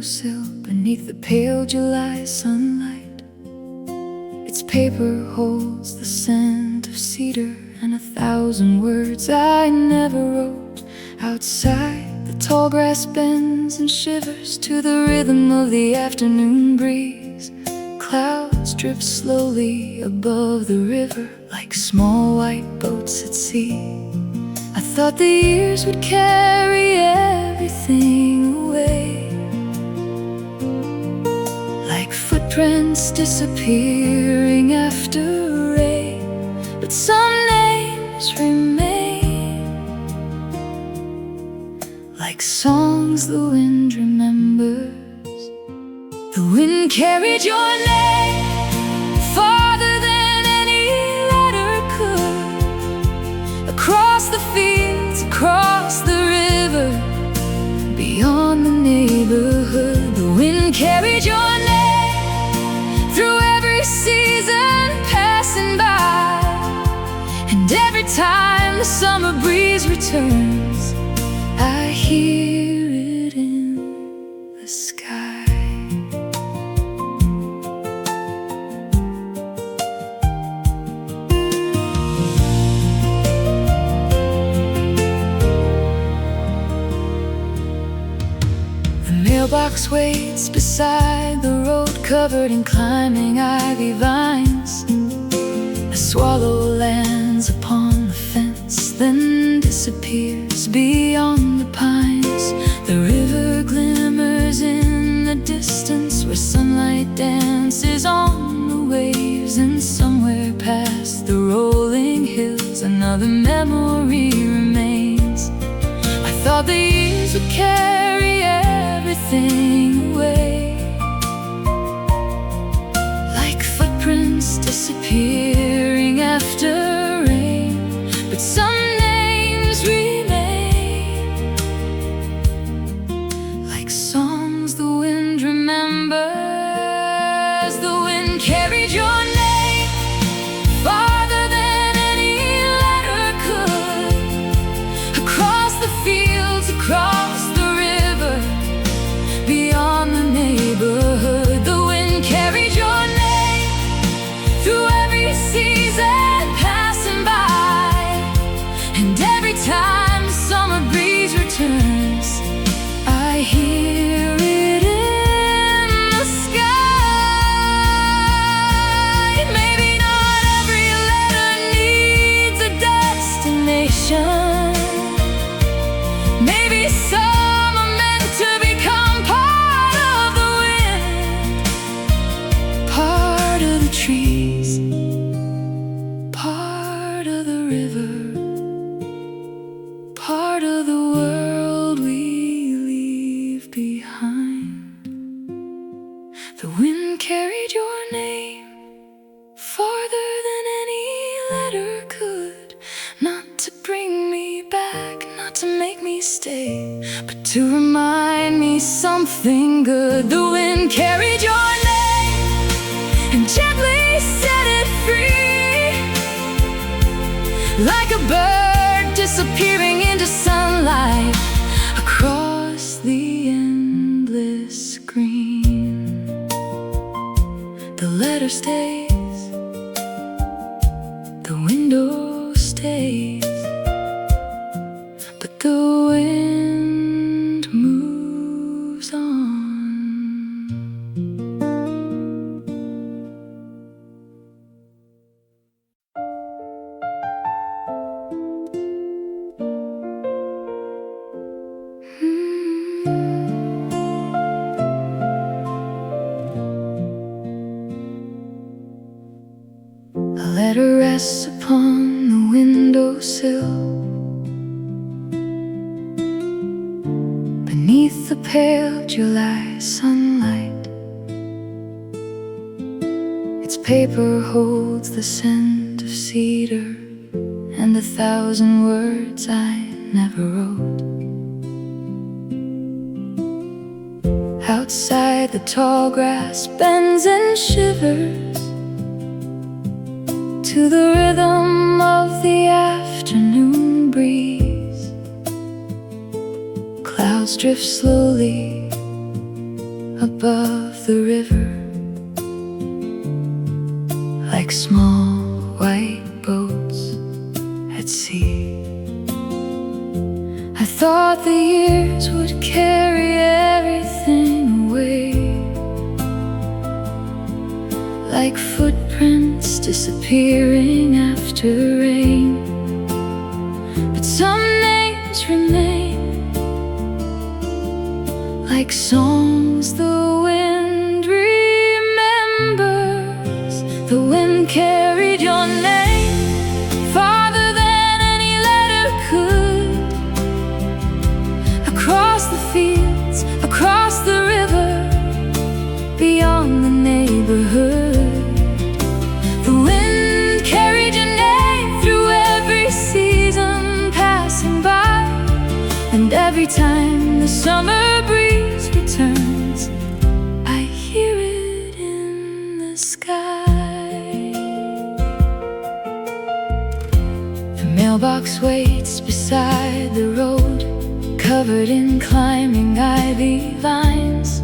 windowsill beneath the pale July sunlight. Its paper holds the scent of cedar and 1,000 words I never wrote. Outside, the tall grass bends and shivers to the rhythm of the afternoon breeze. Clouds drift slowly above the river like small white boats at sea. I thought the years would carry everything away, like footprints disappearing after rain. But some names remain, like songs the wind remembers. The wind carried your name farther than any letter could, across the fields, across the river, beyond the neighborhood. The wind carried your name through every season passing by, and every time the summer breeze returns, I hear it in the sky. Mailbox waits beside the road, covered in climbing ivy vines. A swallow lands upon the fence, then disappears beyond the pines. The river glimmers in the distance, where sunlight dances on the waves. And somewhere past the rolling hills, another memory remains. I thought the years would carry everything away, like footprints disappearing after rain. But some names remain, like songs the wind remembers. The wind carried your name farther than any letter could, across the fields, across the river, beyond the neighborhood. The wind carried your name through every season passing by, and every time the summer breeze returns, I hear it in the sky. Maybe not every letter needs a destination. Maybe some are meant to become part of the wind, part of the trees, part of the river, part of the world we leave behind. The wind carried your name farther than any letter could, not to bring me back, not to make me stay, but to remind me something good. The wind carried your name and gently set it free, like a bird disappearing into sunlight across the endless green. The letter stays, the window stays, but the wind moves on. A letter rests upon the windowsill, beneath the pale July sunlight. Its paper holds the scent of cedar and 1,000 words I never wrote. Outside, the tall grass bends and shivers to the rhythm of the afternoon breeze. Clouds drift slowly above the river, like small white boats at sea. I thought the years would carry everything away, like footprints disappearing after rain. But some names remain, like songs the wind remembers. The wind carried your name farther than any letter could, across the fields, across the river, beyond the neighborhood. The wind carried your name through every season passing by, and every time the summer breeze returns, I hear it in the sky. The mailbox waits beside the road, covered in climbing ivy vines.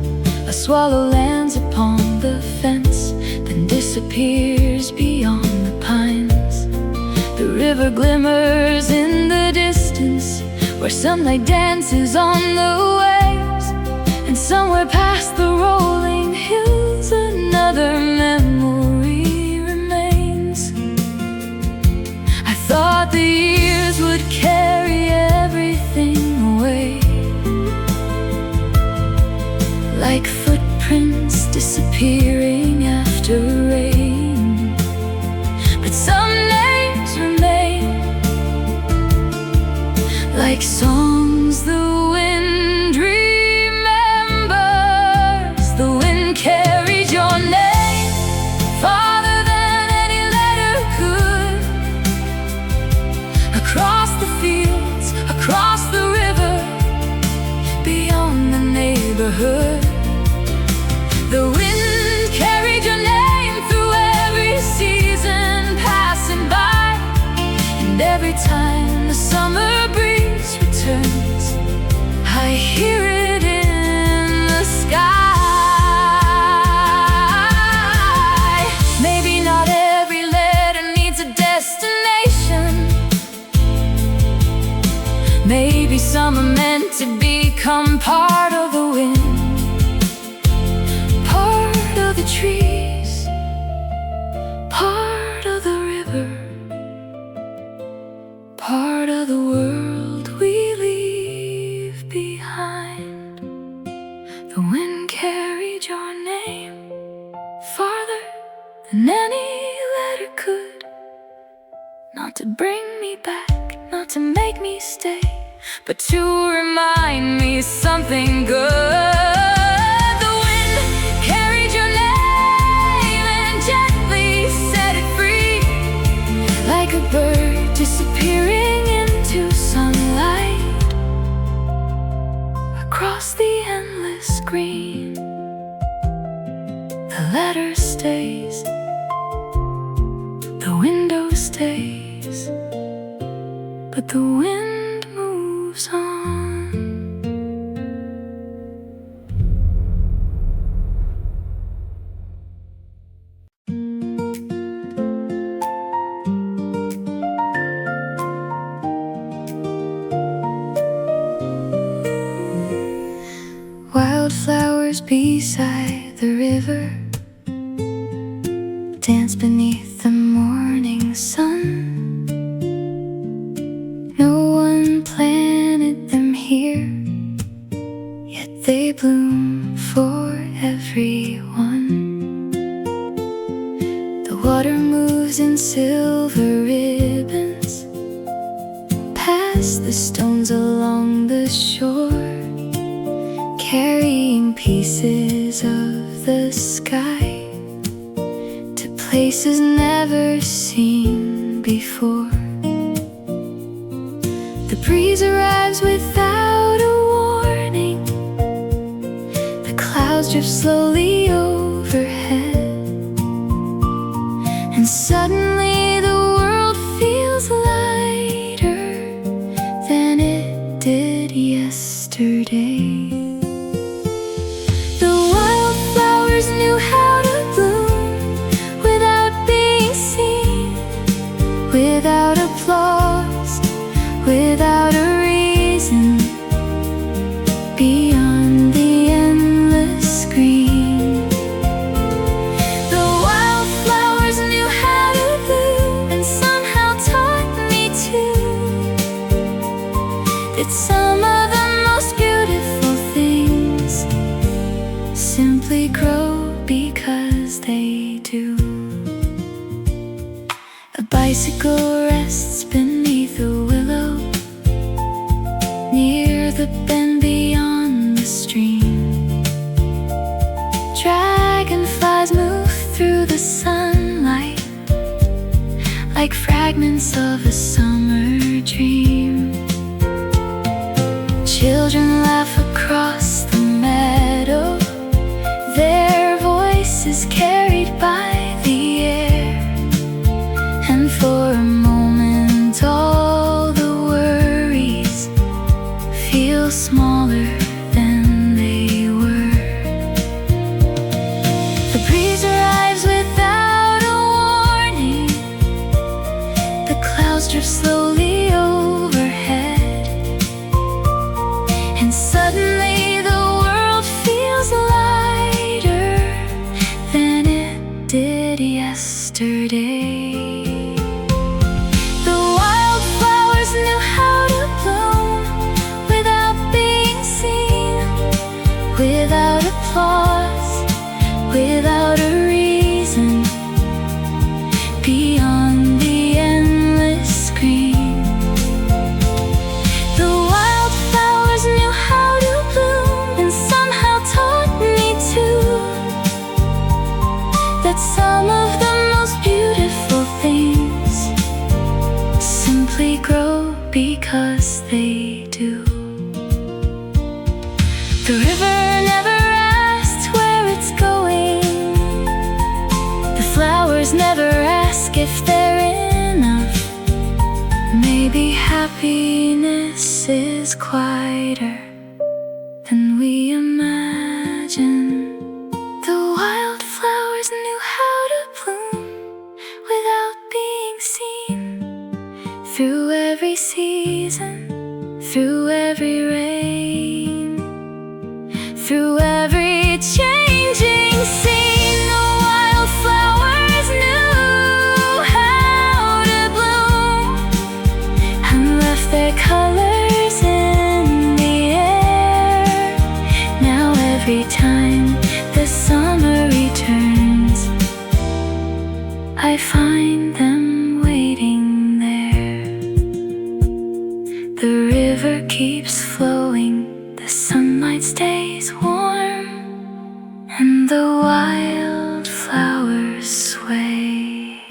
A swallow lands upon the fence, then disappears beyond the pines. The river glimmers in the distance, where sunlight dances on the waves. And somewhere past the rolling hills, another memory remains. I thought the years would carry everything away, like footprints disappearing after rain. But some names remain, like songs the wind remembers. The wind carried your name farther than any letter could, across the fields, across the river, beyond the neighborhood. The wind carried your name through every season passing by, and every time the summer breeze returns, I hear it in the sky. Maybe not every letter needs a destination. Maybe some are meant to become part of the wind, the trees, part of the river, part of the world we leave behind. The wind carried your name farther than any letter could, not to bring me back, not to make me stay, but to remind me something good. Like a bird disappearing into sunlight, across the endless green. The letter stays, the window stays, but the wind moves on. Wildflowers beside the river dance beneath the morning sun. No one planted them here, yet they bloom for everyone. The water moves in silver ribbons past the stones along the shore, carrying pieces of the sky to places never seen before. The breeze arrives without a warning, the clouds drift slowly overhead, and suddenly the world feels lighter than it did yesterday. The without a reason, beyond the endless green. The wildflowers knew how to bloom and somehow taught me to, that some of the most beautiful things simply grow because they do. A bicycle rests beneath a willow near the bend beyond the stream. Dragonflies move through the sunlight like fragments of a summer dream. Children laugh across the meadow, their voices carried by the air, and for a moment all the worries feel smaller than they were. The breeze arrives without a warning, the clouds drift slowly overhead, and suddenly the world feels lighter than it did yesterday. The wildflowers knew how to bloom without being seen, without applause, without a reason, beyond the endless green. The wildflowers knew how to bloom and somehow taught me too, that some of the most beautiful things simply grow because they do. The river never asks where it's going, the flowers never ask if they're enough. Maybe happiness is quieter than we imagine. The wildflowers knew how to bloom without being seen, through every season, through every rain, through every changing scene. The wildflowers knew how to bloom and left their colors in the air. Now every time the summer returns, I find them waiting there. The river keeps flowing, the sunlight stays warm, and the wildflowers sway.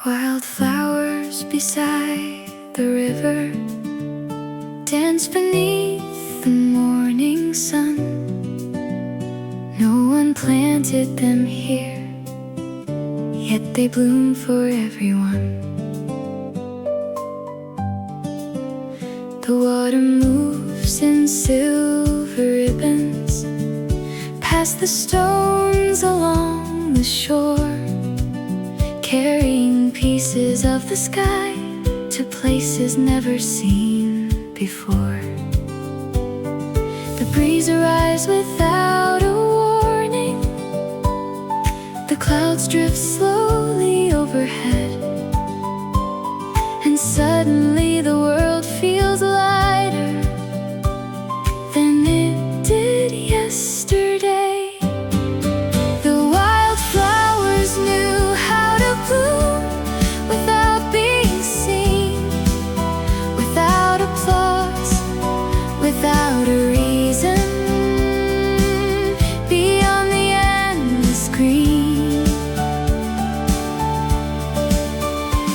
Wildflowers beside the river dance beneath the morning sun. No one planted them here, yet they bloom for everyone. The water moves in silver ribbons past the stones along the shore, carrying pieces of the sky to places never seen before. The breeze arrives without a warning, the clouds drift slowly overhead, and suddenly the world feels lighter than it did yesterday. The wildflowers knew how to bloom without being seen, without applause, without a reason, beyond the endless green.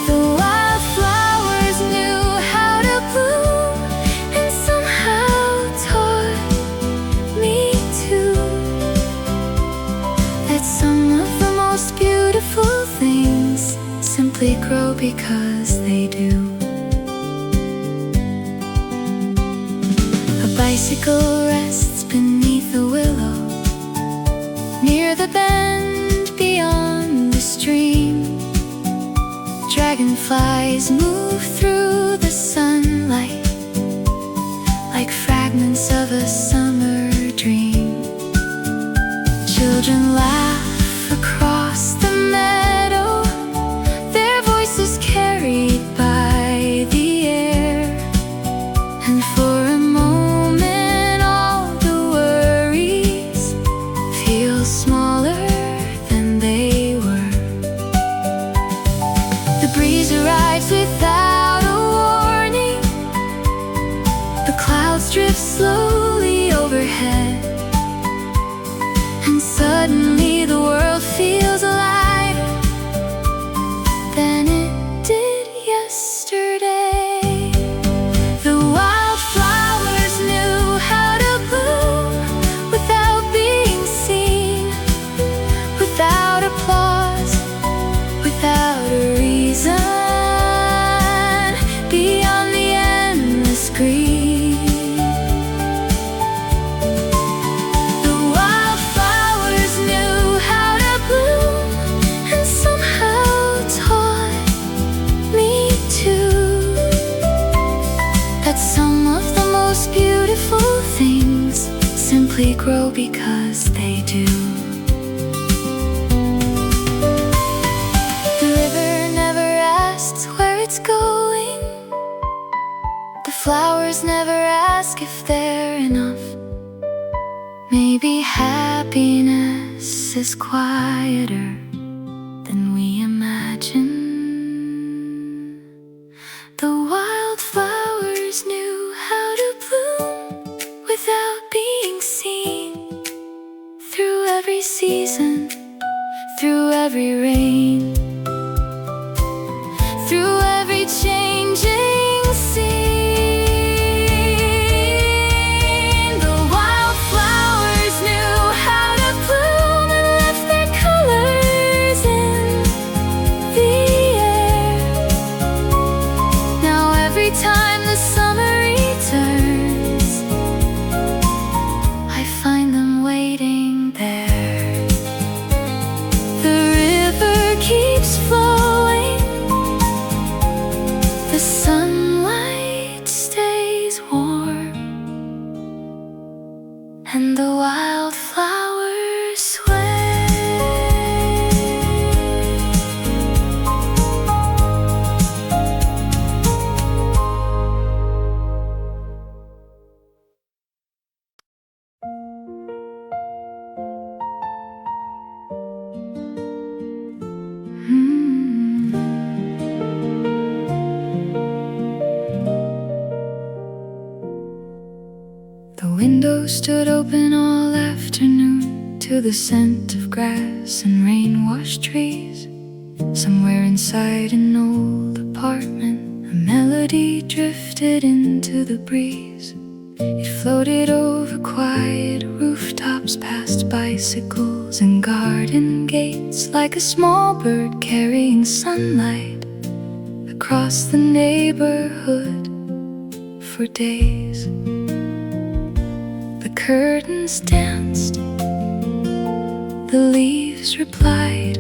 The wildflowers knew how to bloom and somehow taught me too, that some of the most beautiful things simply grow because they do. A bicycle rests beneath a willow near the a bend beyond the stream. Dragonflies move through the sunlight like fragments of a summer dream. Children laugh across the meadow, their voices carried by the air. And for a moment all the worries feel smaller than they were. The breeze arrives without a warning, the clouds drift slowly overhead, and suddenly the world feels lighter than it did yesterday. The wildflowers knew how to bloom without being seen, without applause, without a reason, beyond the endless green. The wildflowers knew how to bloom and somehow taught me too that some of the most beautiful things simply grow because they do. The river never asks where it's going, the flowers never ask if they're enough. Maybe happiness is quieter than we imagine. The wildflowers knew how to bloom without being seen, through every season, through every rain, through every changing scene. The wildflowers knew how to bloom and left their colors in the air. Now every time the summer returns, I find them waiting there. The river keeps flowing, the sunlight stays warm, and the wildflowers sway. The window stood open all afternoon to the scent of grass and rain-washed trees. Somewhere inside an old apartment, a melody drifted into the breeze. It floated over quiet rooftops, past bicycles and garden gates, like a small bird carrying sunlight across the neighborhood for days. The curtains danced, the leaves replied,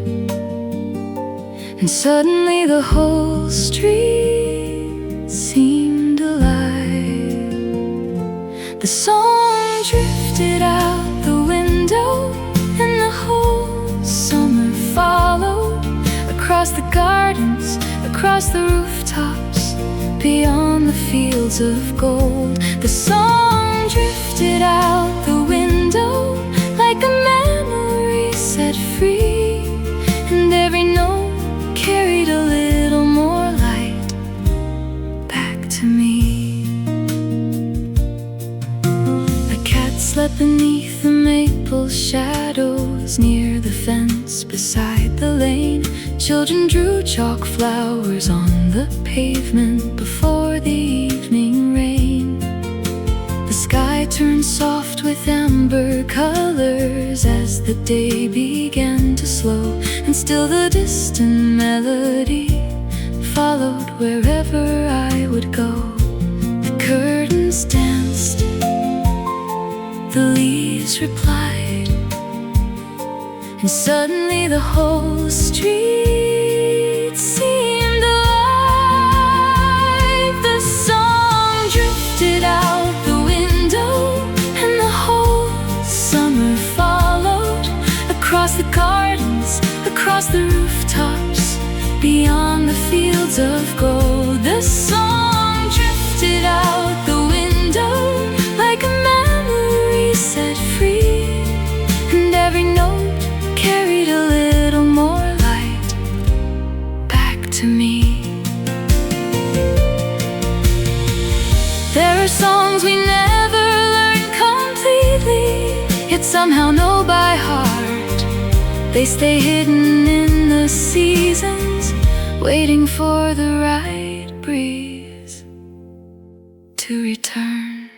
and suddenly the whole street seemed alive. The song drifted out the window, and the whole summer followed, across the gardens, across the rooftops, beyond the fields of gold. The song drifted out the window like a memory set free, and every note carried a little more light back to me. A cat slept beneath the maple shadows near the fence beside the lane. Children drew chalk flowers on the pavement before the evening rain. The sky turned soft with amber colors as the day began to slow, and still the distant melody followed wherever I would go. The curtains danced, the leaves replied, and suddenly the whole street seemed alive. The song drifted out the window, and the whole summer followed, across the gardens, across the rooftops, beyond the fields of gold. The song drifted out the window like a memory set free, and every note carried a little more light back to me. There are songs we never learn completely, yet somehow know by heart. They stay hidden in the seasons, waiting for the right breeze to return.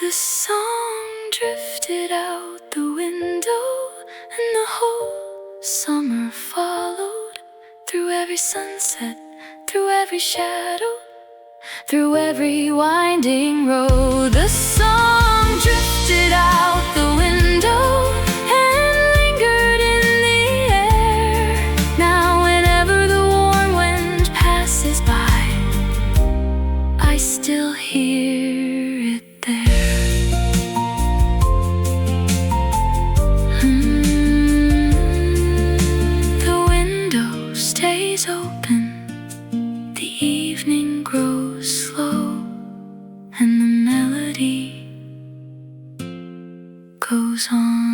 The song drifted out the window, and the whole summer followed, through every sunset, through every shadow, through every winding road. The song drifted out the window and lingered in the air. Now whenever the warm wind passes by, I still hear it there. The window stays open, the evening grows slow, and the melody goes on.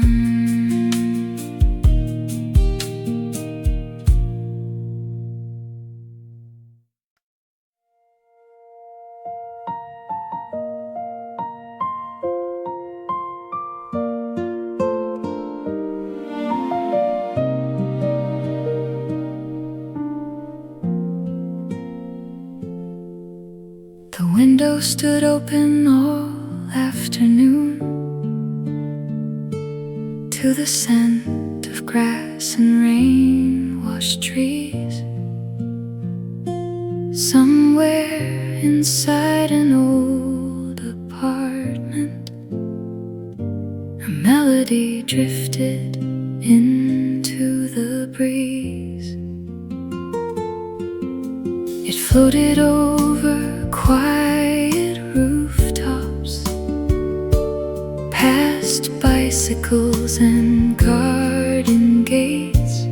The window stood open all afternoon to the scent of grass and rain-washed trees. Somewhere inside an old apartment, a melody drifted into the breeze. It floated over quiet rooftops, past bicycles and garden gates,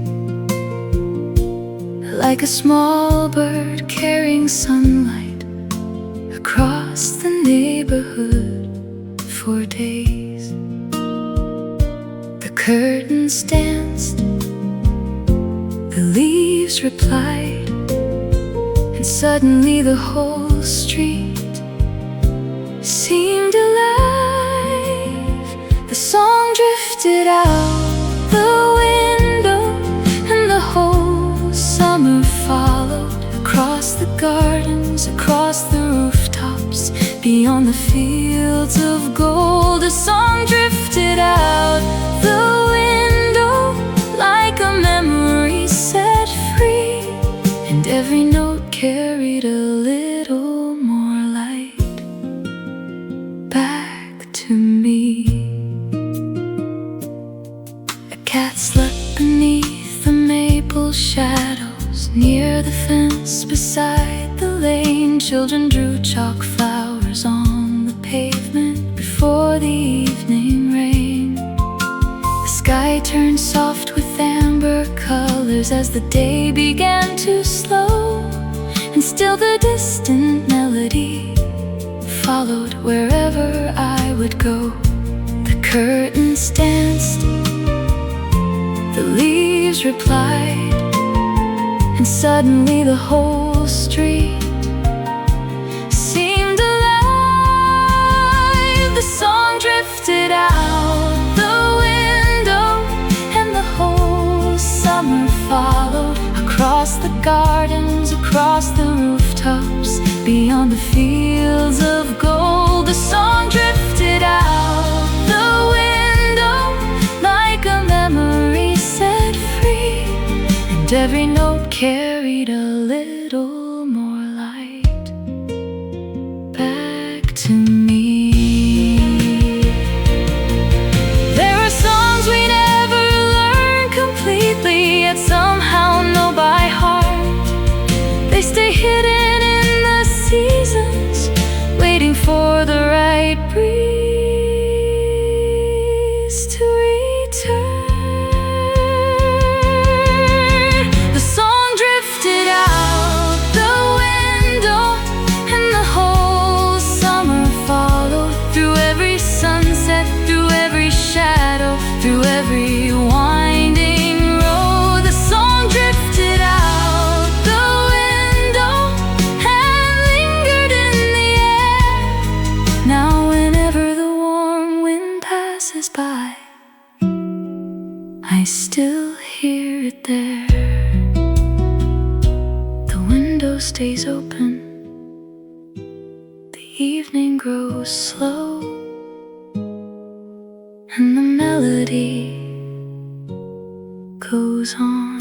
like a small bird carrying sunlight across the neighborhood for days. The curtains danced, the leaves replied, and suddenly the whole street seemed alive. The song drifted out the window, and the whole summer followed, across the gardens, across the rooftops, beyond the fields of gold. The song drifted out the window like a memory set free, and every note carried a little more light back to me. A cat slept beneath the maple shadows near the fence beside the lane. Children drew chalk flowers on the pavement before the evening rain. The sky turned soft with amber colors as the day began to slow, and still the distant melody followed wherever I would go. The curtains danced, the leaves replied, and suddenly the whole street seemed alive. The song drifted out the window, and the whole summer followed, across the gardens, across the rooftops, beyond the fields of gold. The song drifted out the window like a memory set free, and every note carried a little more light back to me. There are songs we never night breeze to return. The song drifted out the window, and the whole summer followed. Through every sunset, through every shadow, through every winding road. The song drifted out the window and lingered in the air. Now whenever the warm wind passes by, I still hear it there. The window stays open, the evening grows slow, and the melody goes on.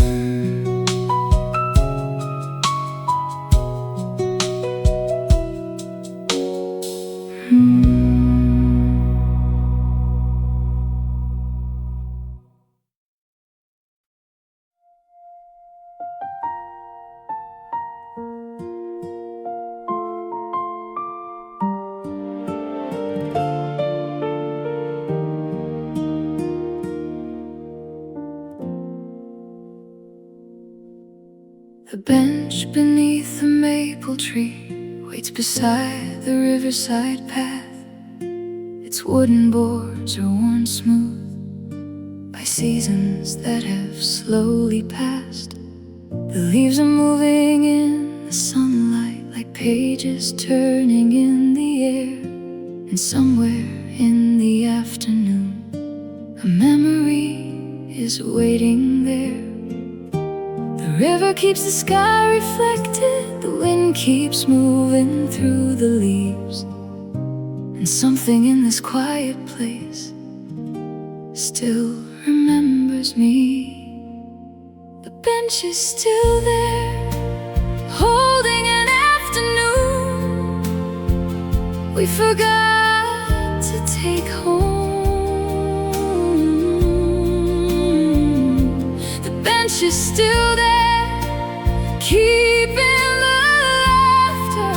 The bench beneath the maple tree waits beside the riverside path. Its wooden boards are worn smooth by seasons that have slowly passed. The leaves are moving in the sunlight like pages turning in the air. And somewhere in the afternoon, a memory is waiting there. The river keeps the sky reflected, the wind keeps moving through the leaves, and something in this quiet place still remembers me. The bench is still there, holding an afternoon we forgot to take home. The bench is still there, keeping the laughter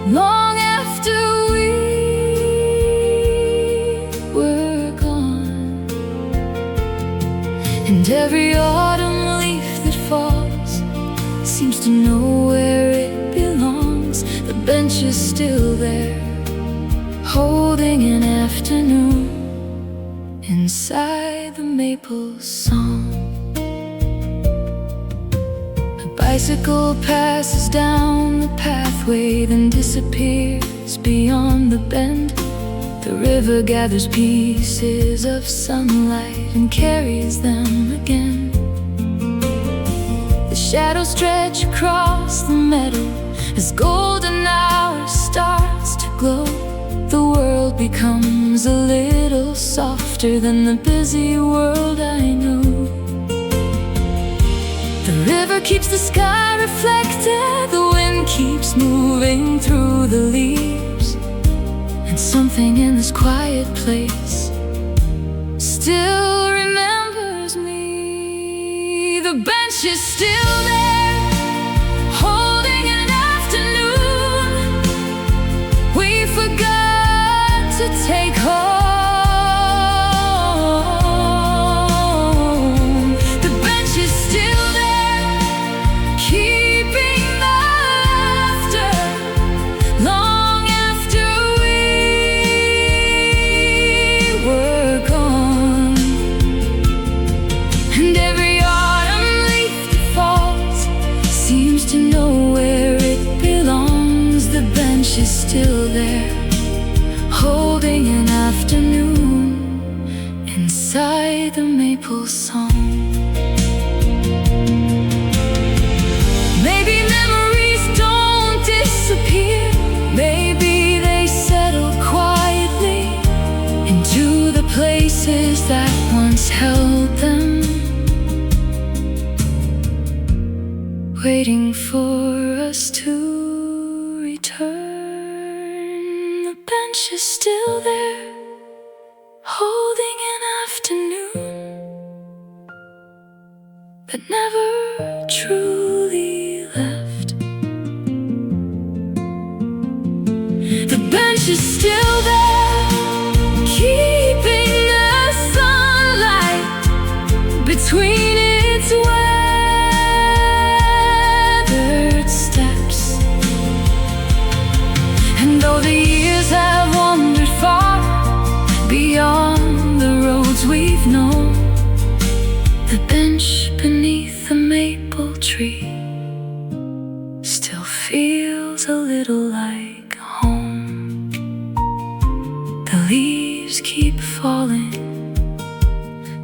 long after we were gone. And every autumn leaf that falls seems to know where it belongs. The bench is still there, holding an afternoon inside the maple song. Bicycle passes down the pathway, then disappears beyond the bend. The river gathers pieces of sunlight and carries them again. The shadows stretch across the meadow as golden hour starts to glow. The world becomes a little softer than the busy world I know. The river keeps the sky reflected, the wind keeps moving through the leaves, and something in this quiet place still remembers me. The bench is still there, holding an afternoon we forgot to take home. Is still there, holding an afternoon inside the maple song. Maybe memories don't disappear, maybe they settle quietly into the places that once held them, waiting for us to return. The bench is still there, holding an afternoon that never truly left. The bench bench is still there, keeping the sunlight between its weathered steps. And though the years have wandered far beyond the roads we've known, the bench beneath the maple tree still feels a little like home. The leaves keep falling,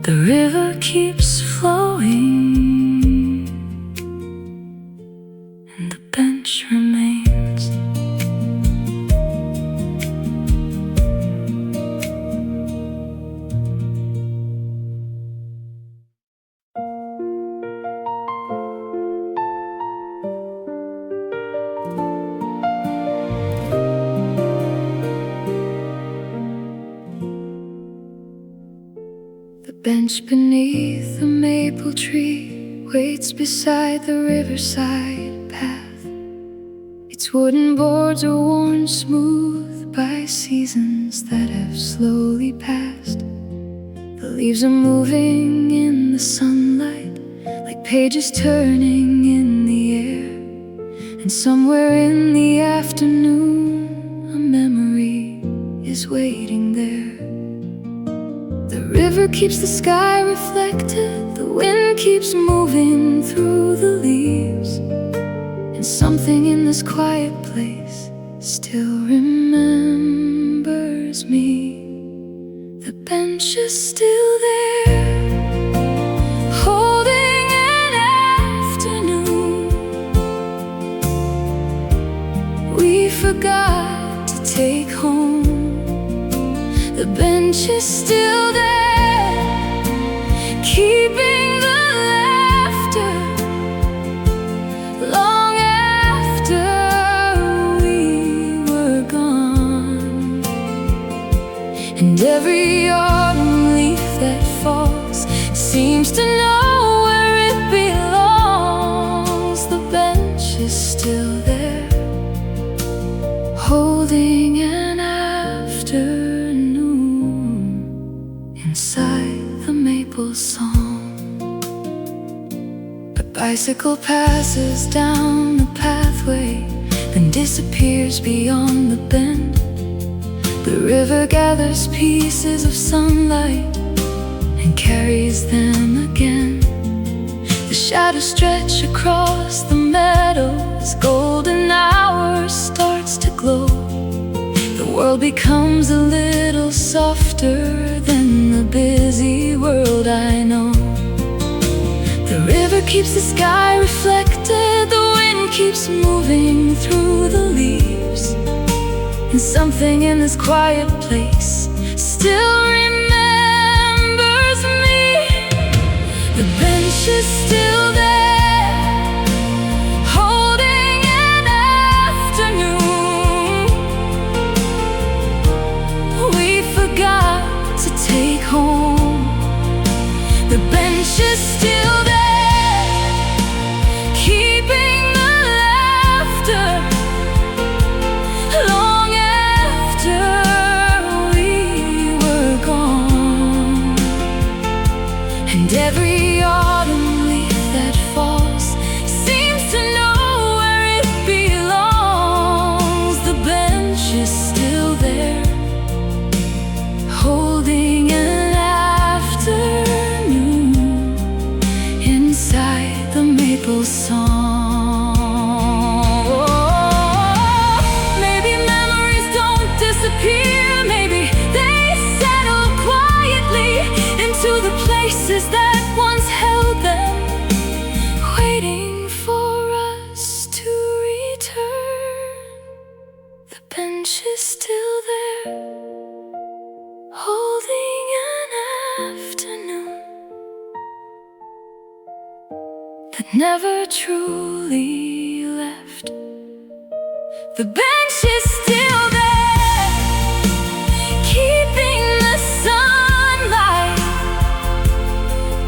the river keeps flowing, and the bench remains. The bench beneath the maple tree waits beside the riverside path. Its wooden boards are worn smooth by seasons that have slowly passed. The leaves are moving in the sunlight like pages turning in the air. And somewhere in the afternoon a memory is waiting there. The river keeps the sky reflected, the wind keeps moving through the leaves, and something in this quiet place still remembers me. The bench is still there, holding an afternoon we forgot to take home. The bench is still there, keeping the laughter long after we were gone. And every autumn leaf that falls seems to know where it belongs. The bench is still there, holding an afternoon inside the maple song. A bicycle passes down the pathway, then disappears beyond the bend. The river gathers pieces of sunlight and carries them again. The shadows stretch across the meadows, golden hour starts to glow. The world becomes a little softer than the busy world I know. The river keeps the sky reflected, the wind keeps moving through the leaves, and something in this quiet place still remembers me. The bench is still there, holding an afternoon we forgot to take home. The bench is still there, keeping the laughter long after we were gone. And every autumn leaf that falls seems to know where it belongs. The bench is still there, holding an afternoon inside the maple song. Maybe memories don't disappear, maybe they settle quietly into the places that once held them, waiting for us to return. The bench is still there, holding an afternoon that never truly left. The bench is still there, keeping the sunlight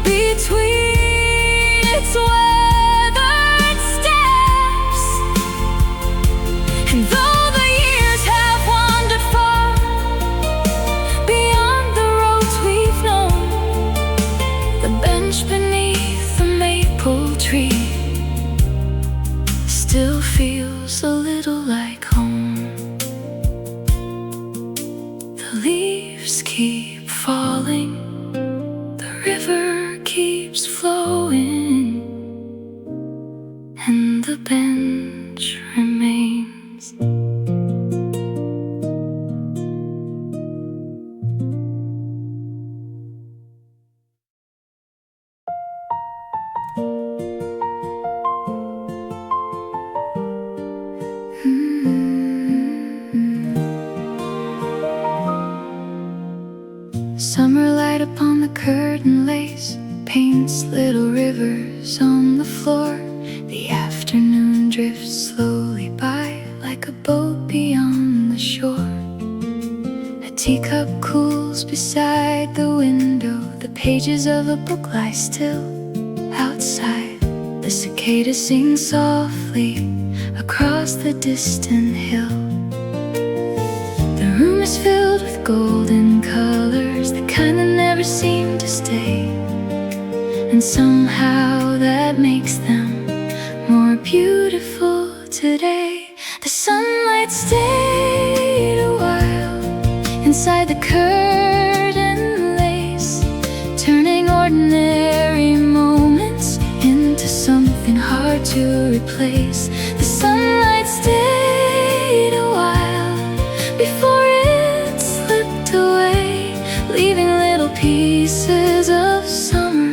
between its weathered steps. And though the years have wandered still feels a little like home. The leaves keep falling, the river keeps flowing, and the bench remains. Summer light upon the curtain lace paints little rivers on the floor. The afternoon drifts slowly by like a boat beyond the shore. A teacup cools beside the window. The pages of a book lie still outside. The cicadas sing softly across the distant hill. The room is filled with golden colors, the kind that never seem to stay, and somehow that makes them more beautiful today. The sunlight stayed a while inside the curtain lace, turning ordinary moments into something hard to replace. The sunlight stayed a while before it slipped away, leaving little pieces of summer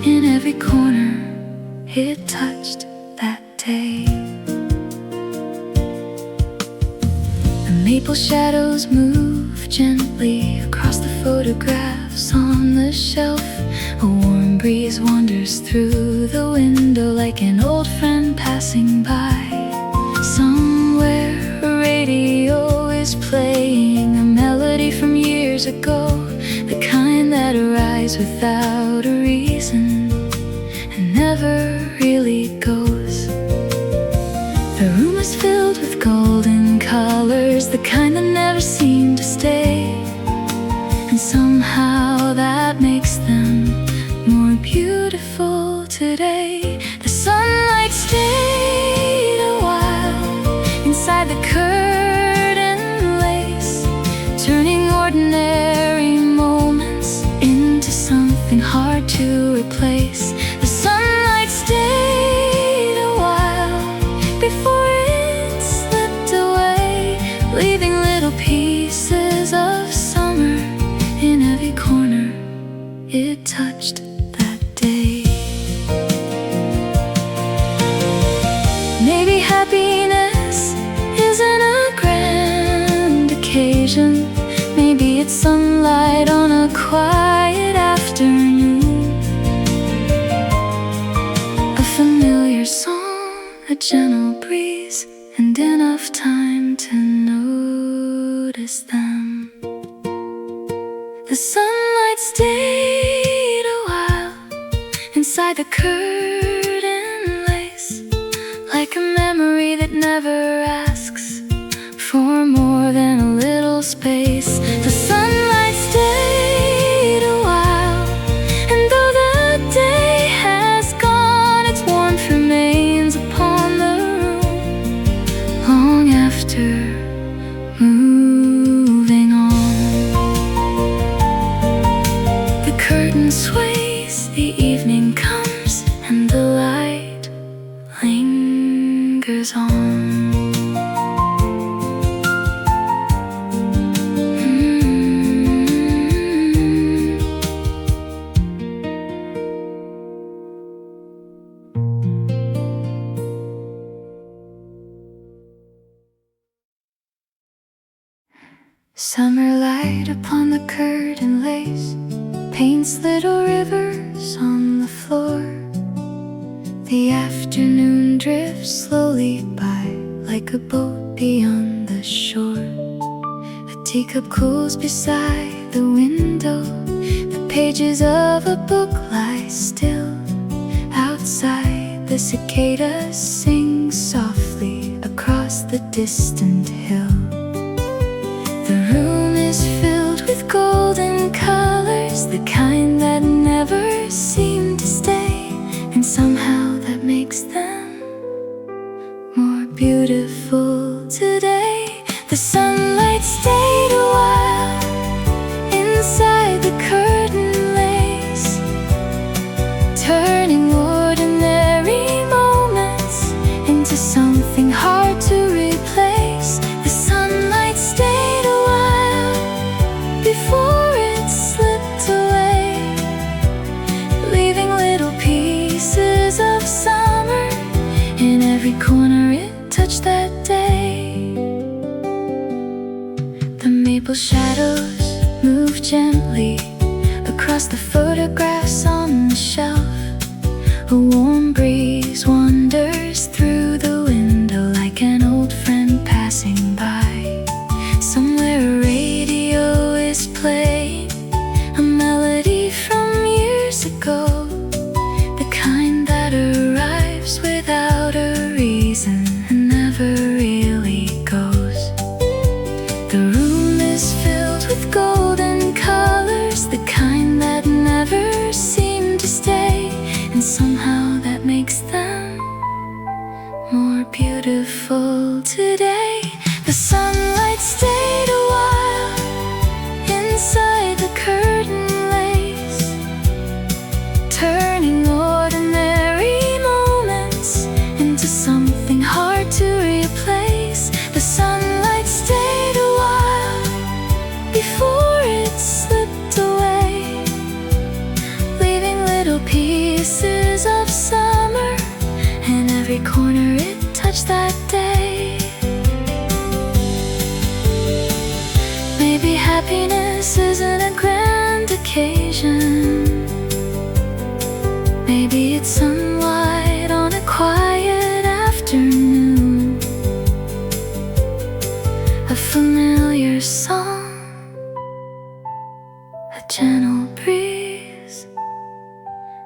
in every corner it touched that day. The maple shadows move gently across the photographs on the shelf. A warm breeze wanders through the window like an old friend passing by. Somewhere a radio is playing a melody from years ago, the kind that arrives without a reason and never really goes. The room is filled with golden colors, the kind that never seem to stay, and somehow that makes them more beautiful today. The sunlight stayed a while inside the curtain lace, turning ordinary moments into something hard to replace. The sunlight stayed a while before it slipped away, leaving little pieces of summer in every corner it touched that day. Maybe happiness isn't a grand occasion. Maybe it's sunlight on a quiet afternoon, a familiar song, a gentle breeze, and enough time to notice them. The sunlight stayed a while inside the curtain lace, like a memory that never asks for more than a little space. The sunlight stayed a while, and though the day has gone, its warmth remains upon the room long after moving on. The curtain sways, the evening comes, and the light lingers on. Summer light upon the curtain lace paints little rivers on the floor. The afternoon drifts slowly by like a boat beyond the shore. A teacup cools beside the window. The pages of a book lie still outside. The cicadas sing softly across the distant hill. The room is filled with golden colors, the kind that never seem to stay, and somehow that makes them beautiful today. The sunlight stayed a while inside the curtain lace, turning ordinary moments into something hard to replace. The sunlight stayed a while before it slipped away, leaving little pieces of summer in every corner it touched that day. The maple shadows move gently across the photographs on the shelf. A warm breeze wanders through the window like an old friend passing by. Somewhere a radio is playing a melody from years ago, the kind that arrives without a reason and never really goes. The room is filled with golden colors, the kind that never seem to stay, and somehow that makes them more beautiful today. The sunlight stayed a while inside the curtain lace, turning ordinary moments into something hard to replace. The sunlight stayed a while before it slipped away, leaving little pieces of summer in every corner it touched that day. Maybe happiness isn't a grand occasion, maybe it's sunlight on a quiet afternoon, a familiar song, a gentle breeze,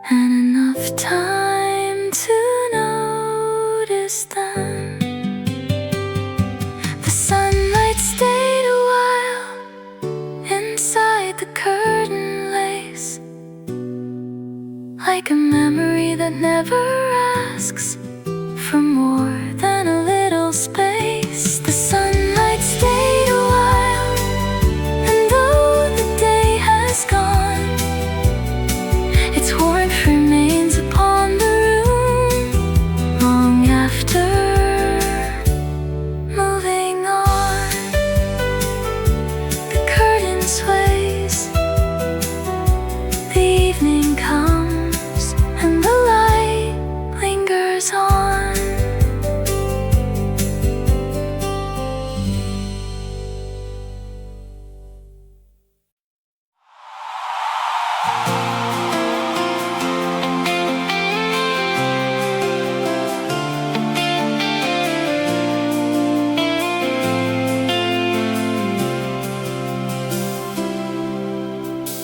and enough time to notice them. The sunlight stayed a while inside the curtain lace, like a memory that never asks for more than a little space. The sunlight stayed a while, and though the day has gone, its warmth remains upon the room long after. Moving on, the curtain sways, the evening comes, and the light lingers on.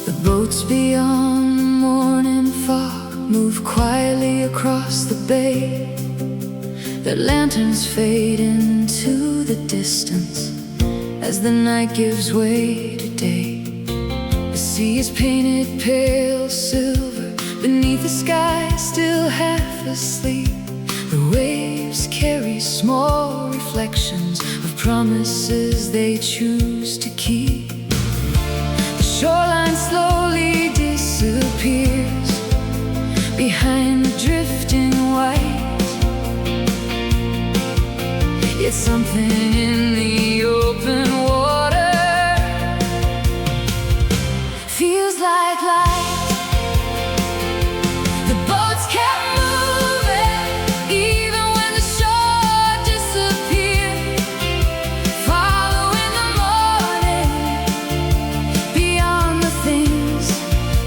The boats beyond the morning fog move quietly across the bay. Their lanterns fade into the distance as the night gives way to day. The sea is painted pale silver beneath the sky still half asleep. The waves carry small reflections of promises they choose to keep. The shoreline slowly disappears behind the drifting white. It's something in the open water feels like light. The boats kept moving even when the shore disappeared, following the morning beyond the things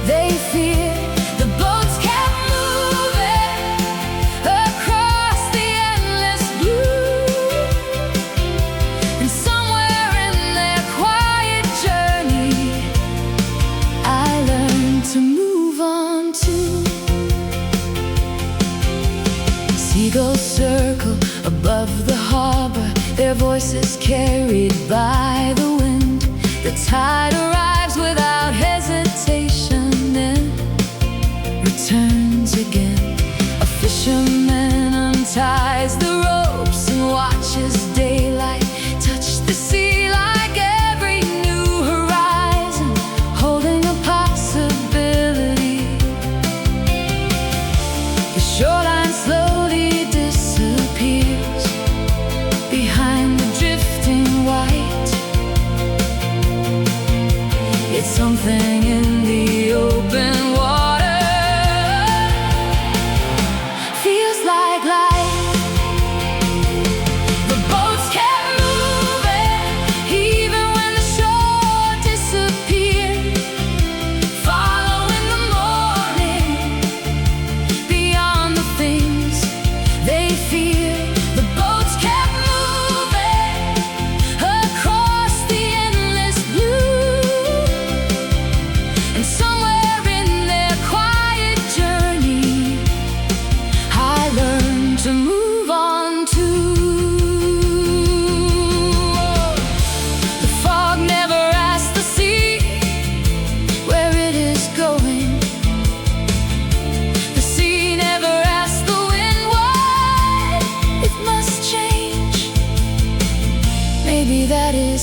they feared. The boats kept moving across the endless blue, and somewhere in their quiet journey I learned to move on too. Seagulls circle above the harbor, their voices carried by the wind. The tide arrives without hesitation and returns again. A fisherman unties the ropes and watches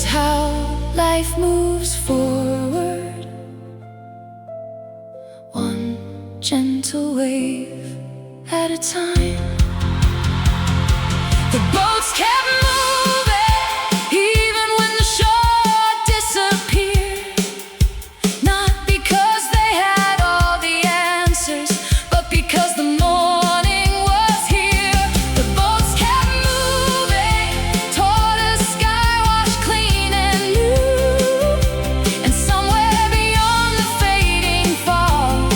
is how life moves forward, one gentle wave at a time. The boats kept moving even when the shore disappeared, not because they had all the answers, but because the morning was here. The boats kept moving toward a sky washed clean and new, and somewhere beyond the fading fog,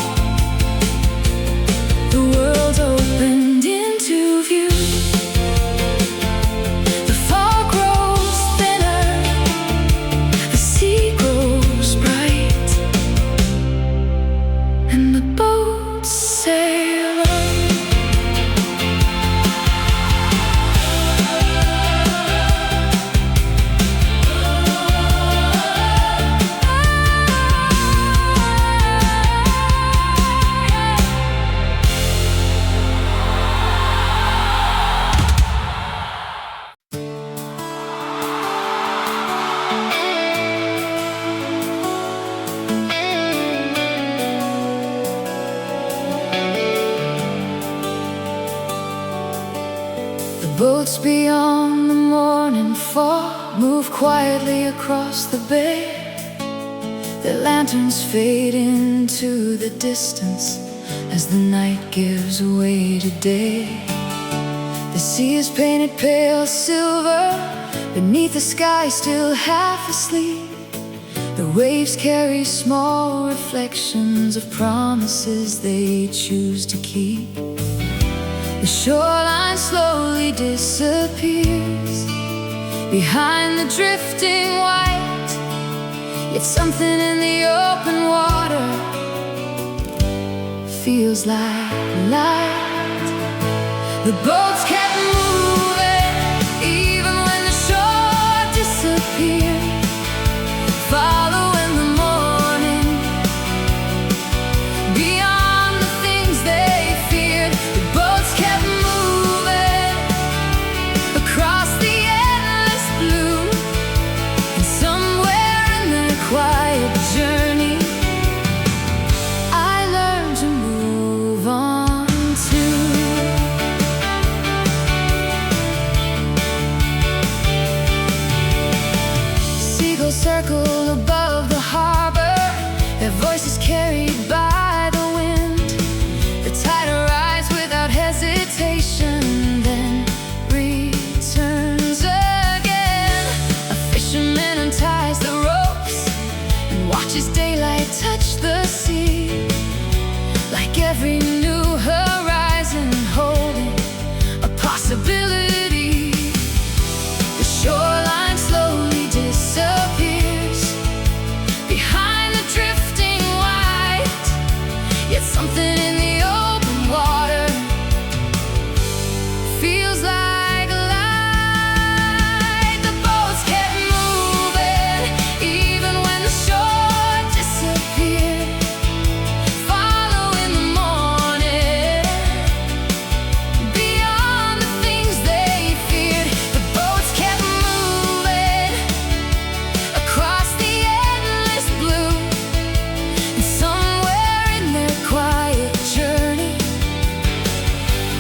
the world opened into view. Boats beyond the morning fog move quietly across the bay. Their lanterns fade into the distance as the night gives way to day. The sea is painted pale silver beneath the sky still half asleep. The waves carry small reflections of promises they choose to keep. The shoreline slowly disappears behind the drifting white, yet something in the open water feels like light. The boats kept moving even when the shore disappeared, following the morning beyond the things they feared. The boats kept moving across the endless blue, and somewhere in their quiet journey I learned to move on too. Seagulls circle above the harbor, their voices carried by the wind. The tide arrives without hesitation, then returns again. A fisherman unties the ropes and watches daylight touch the sea, like every new horizon holding a possibility. The shoreline slowly disappears behind the drifting white, yet something in the open water feels like light. The boats kept moving even when the shore disappeared, following the morning beyond the things they feared. The boats kept moving across the endless blue, and somewhere in their quiet journey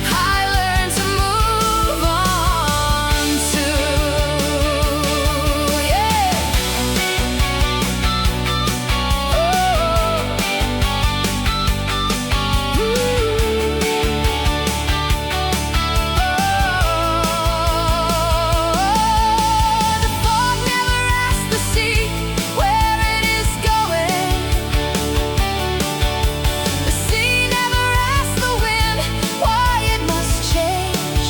I learned to move on too. Yeah. The fog never asks the sea where it is going. The sea never asks the wind why it must change.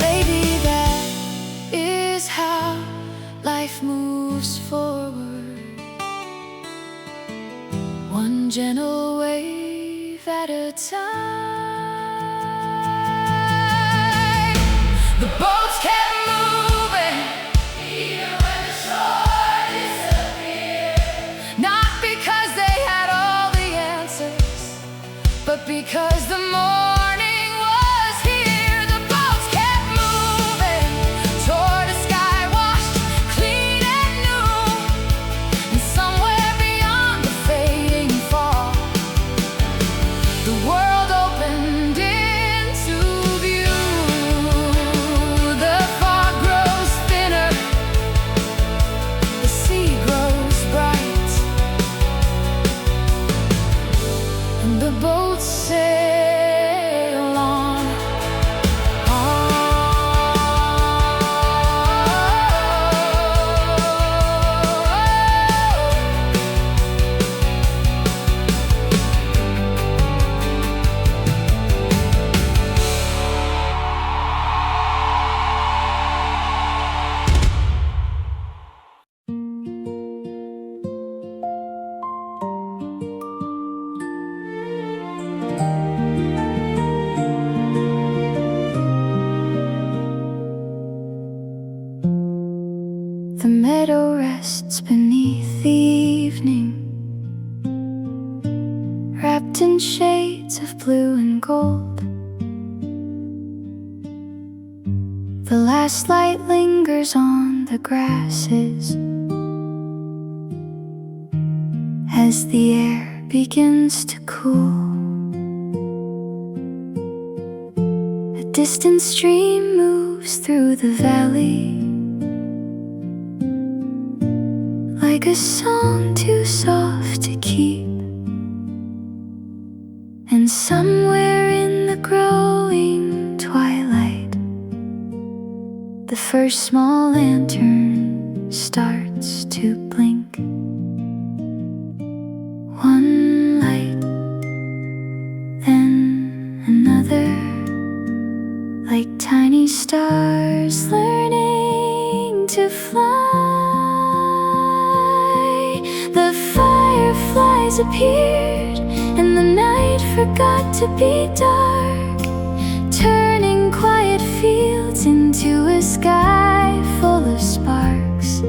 Maybe that is how life moves forward, one gentle wave at a time. The boats kept moving even when the shore disappeared, not because they had all the answers, but because the morning was here. The boats kept moving toward a sky washed The meadow rests beneath the evening, wrapped in shades of blue and gold. The last light lingers on the grasses as the air begins to cool. A distant stream moves through the valley, like a song too soft to keep. And somewhere in the growing twilight, the first small lantern starts to blink. One light, then another, like tiny stars learning to fly. The fireflies appeared, and the night forgot to be dark, turning quiet fields into a sky full of sparks.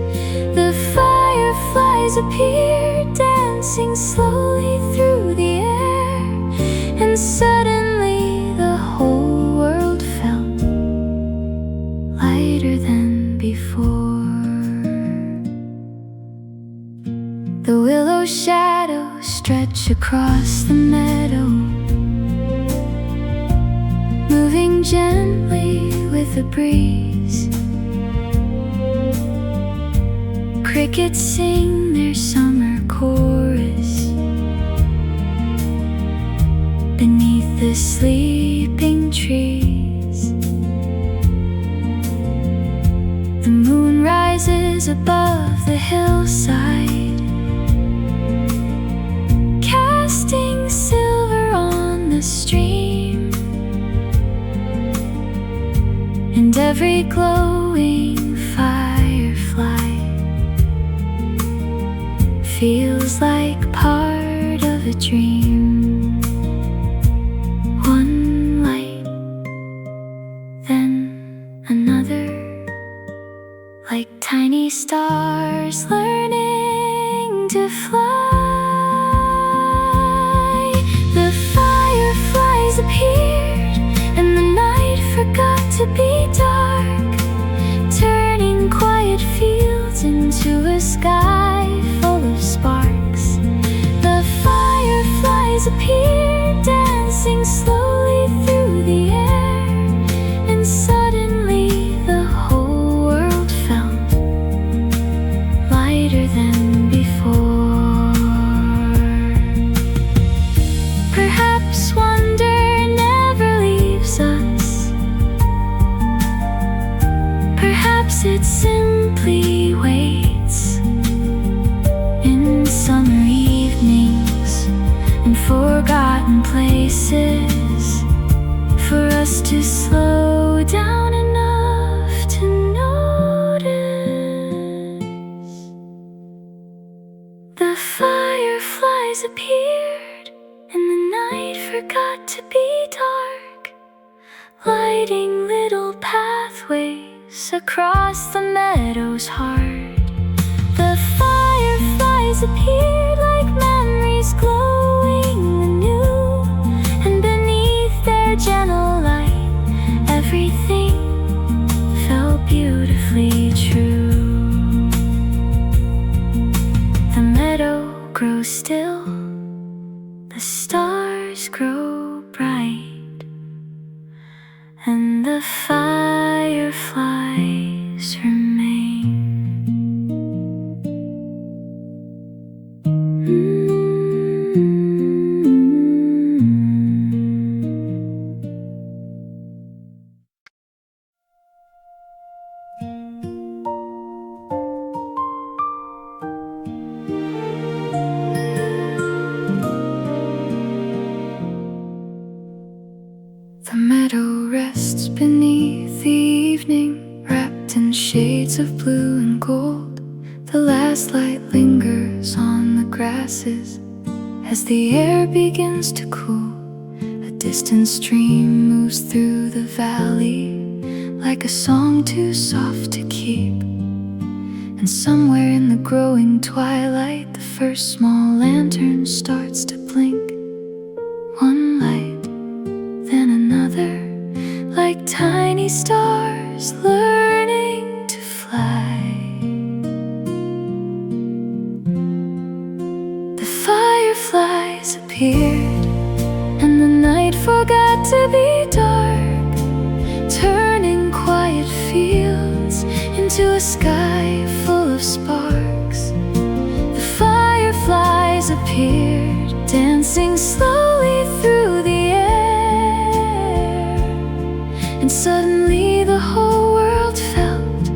The fireflies appeared, dancing slowly through the air, and suddenly the whole world felt lighter than before. The willow shadows stretch across the meadow, moving gently with the breeze. Crickets sing their summer chorus beneath the sleeping trees. The moon rises above the hillside, casting silver on the stream, and every glowing firefly feels like part of a dream. One light, then another, like tiny stars learning to fly. The fireflies appeared, and the night forgot to be dark, turning quiet fields into a sky full of sparks. The fireflies appeared, dancing slowly through the air, and suddenly the whole world felt lighter than before. Perhaps wonder never leaves us. Perhaps it simply waits in summer evenings and forgotten places, for us to slow down enough to notice. The fireflies appeared, and the night forgot to be dark, lighting little pathways across the meadow's heart. The fireflies appeared like memories glowing anew, and beneath their gentle light, everything felt beautifully true. The meadow grows still, the stars grow bright, and the fireflies remain. The meadow rests beneath the evening, wrapped in shades of blue and gold. The last light lingers on the grasses as the air begins to cool. A distant stream moves through the valley, like a song too soft to keep. And somewhere in the growing twilight, the first small lantern starts to blink. One light, then another, like tiny stars learning to fly. The fireflies appeared, and the night forgot to be dark, turning quiet fields into a sky full of sparks. The fireflies appeared, dancing slowly through the air, and suddenly the whole world felt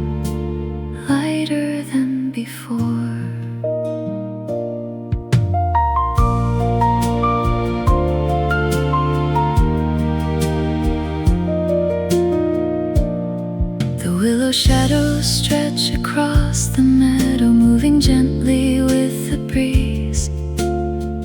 lighter than before. Shadows stretch across the meadow, moving gently with the breeze.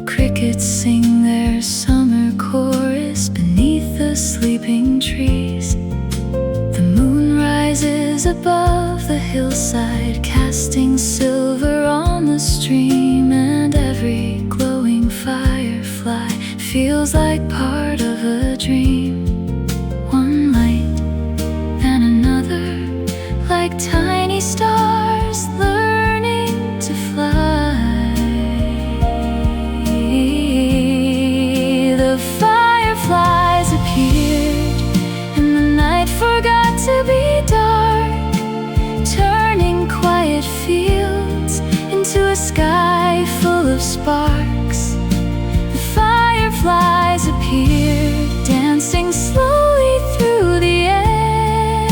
Crickets sing their summer chorus beneath the sleeping trees. The moon rises above the hillside, casting silver on the stream, and every glowing firefly feels like part of a dream. One light, then another, like tiny stars learning to fly. The fireflies appeared, and the night forgot to be dark, turning quiet fields into a sky full of sparks. The fireflies appeared, dancing slowly through the air,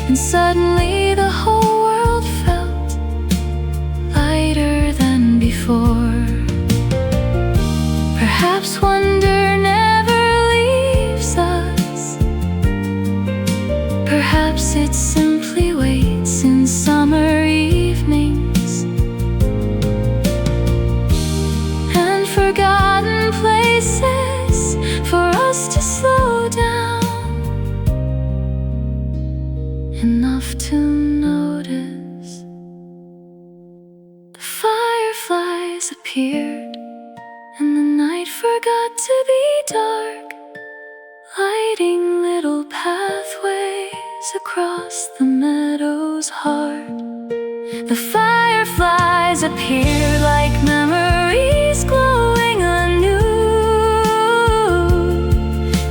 and suddenly the whole world felt lighter than before. Perhaps wonder never leaves us. Perhaps it simply waits in summer evenings and forgotten places for us to slow down enough to notice. The fireflies appeared, and the night forgot to be dark, lighting little pathways across the meadow's heart. The fireflies appeared like memories glowing anew,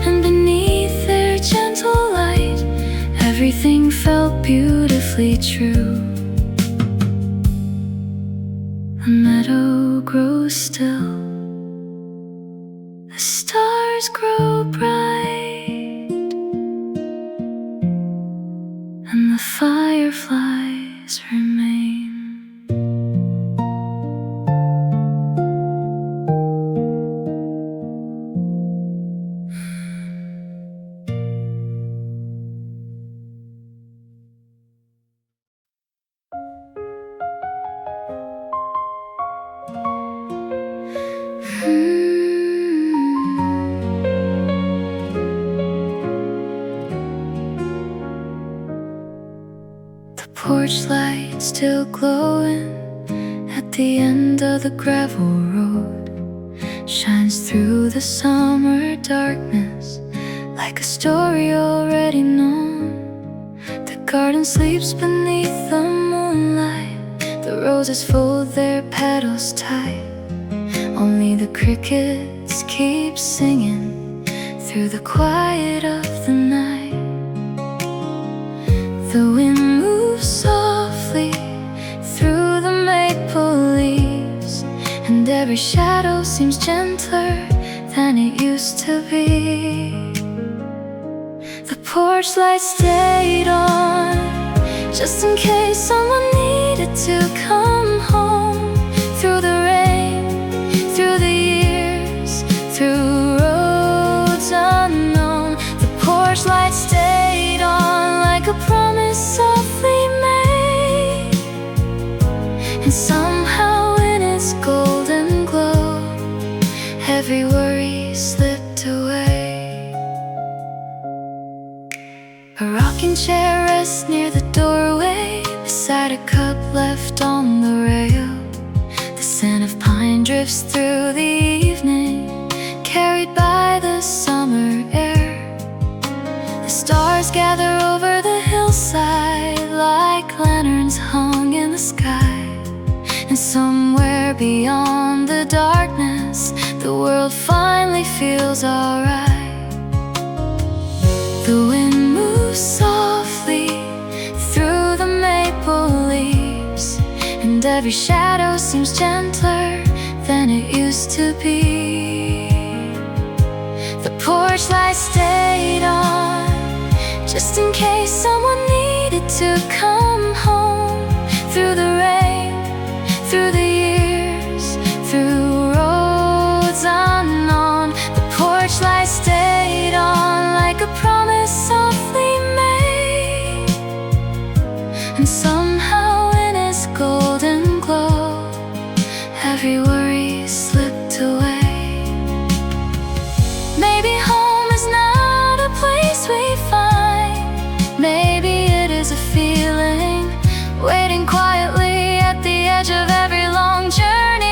and beneath their gentle light, everything felt beautifully true. The meadow grows still, the stars grow bright, and the fireflies remain. The porch light still glowing at the end of the gravel road shines through the summer darkness like a story already known. The garden sleeps beneath the moonlight, the roses fold their petals tight, only the crickets keep singing through the quiet of the night. The wind moves softly through the maple leaves, and every shadow seems gentler than it used to be. The porch light stayed on just in case someone needed to come home. Through the rain, through the years, through roads unknown, the porch light stayed on like a promise softly made. And somehow in its golden glow, every worry slipped away. rocking chair rests near the doorway, beside a cup left on the rail. The scent of pine drifts through the evening, carried by the summer air. The stars gather over the hillside like lanterns hung in the sky. And somewhere beyond the darkness, the world finally feels alright. The wind moves softly through the maple leaves, and every shadow seems gentler than it used to be. The porch light stayed on, just in case someone needed to come home. Through the rain, through the years, through roads unknown, the porch light stayed on like a promise softly made. And somehow in its golden glow, every worry slipped away. Maybe home is not a place we find, maybe it is a feeling waiting quietly at the edge of every long journey.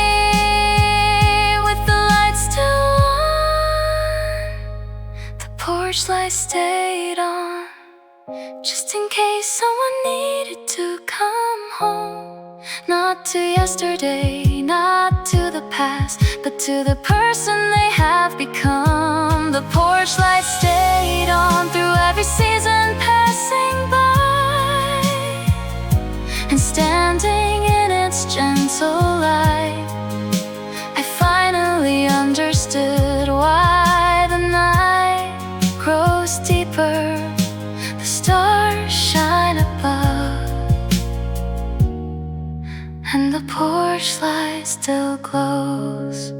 With the lights still on, the porch light stayed on, just in case someone needed to come home. Not to yesterday, not to the past, but to the person they have become. The porch light stayed on through every season passing by, and standing in its gentle light, I finally understood why the night grows deeper, the stars shine above, and the porch light still glows.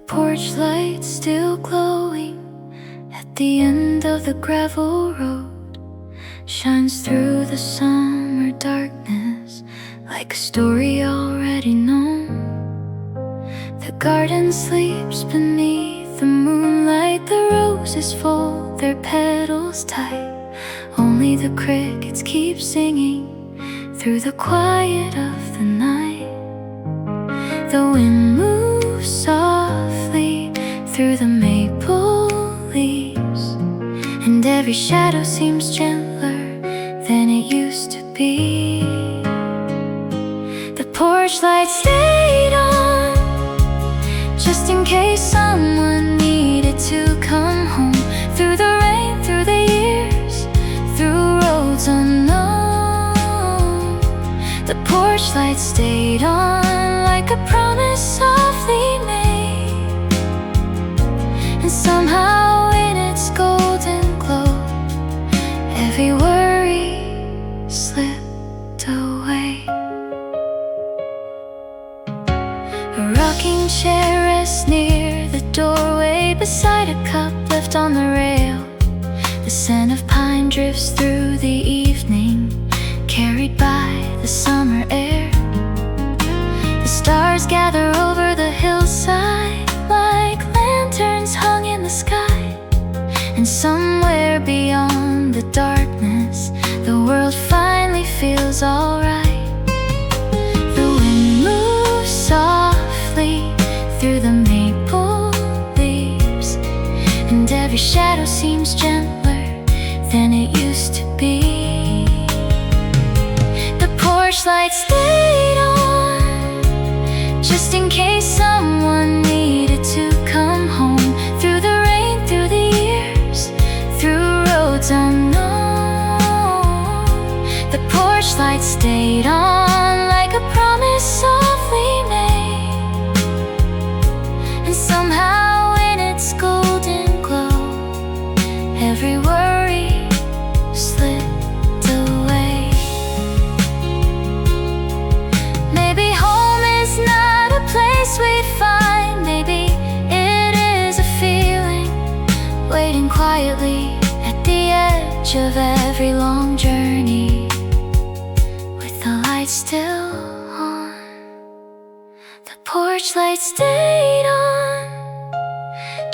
Porch light still glowing at the end of the gravel road, shines through the summer darkness like a story already known. The garden sleeps beneath the moonlight, the roses fold their petals tight. Only the crickets keep singing through the quiet of the night. The wind moves softly through the maple leaves, and every shadow seems gentler than it used to be. The porch light stayed on, just in case someone needed to come home. Through the rain, through the years, through roads unknown, the porch light stayed on like a promise softly made. And somehow in its golden glow, every worry slipped away. A rocking chair rests near the doorway, beside a cup left on the rail. The scent of pine drifts through the evening, carried by the summer air. The stars gather over the hillside like lanterns hung in the sky. And somewhere beyond the darkness, the world finally feels alright. The wind moves softly through the maple leaves, and every shadow seems gentler than it used to be. The porch light stayed on, just in case someone needed to come home. Through the rain, through the years, through roads unknown, the porch light stayed on like a promise softly made. And somehow in its golden glow, every worry slipped away. edge of every long journey, with the lights still on. The porch light stayed on,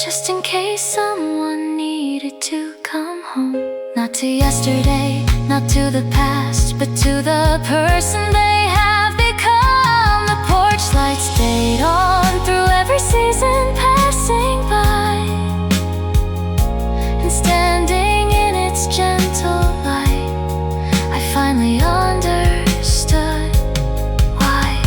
just in case someone needed to come home. Not to yesterday, not to the past, but to the person they have become. The porch light stayed on through every season passing by, and standing in its gentle light, I finally understood why.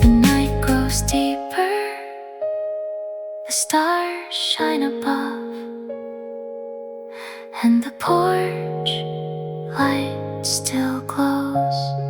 The night grows deeper, the stars shine above, and the porch light still glows.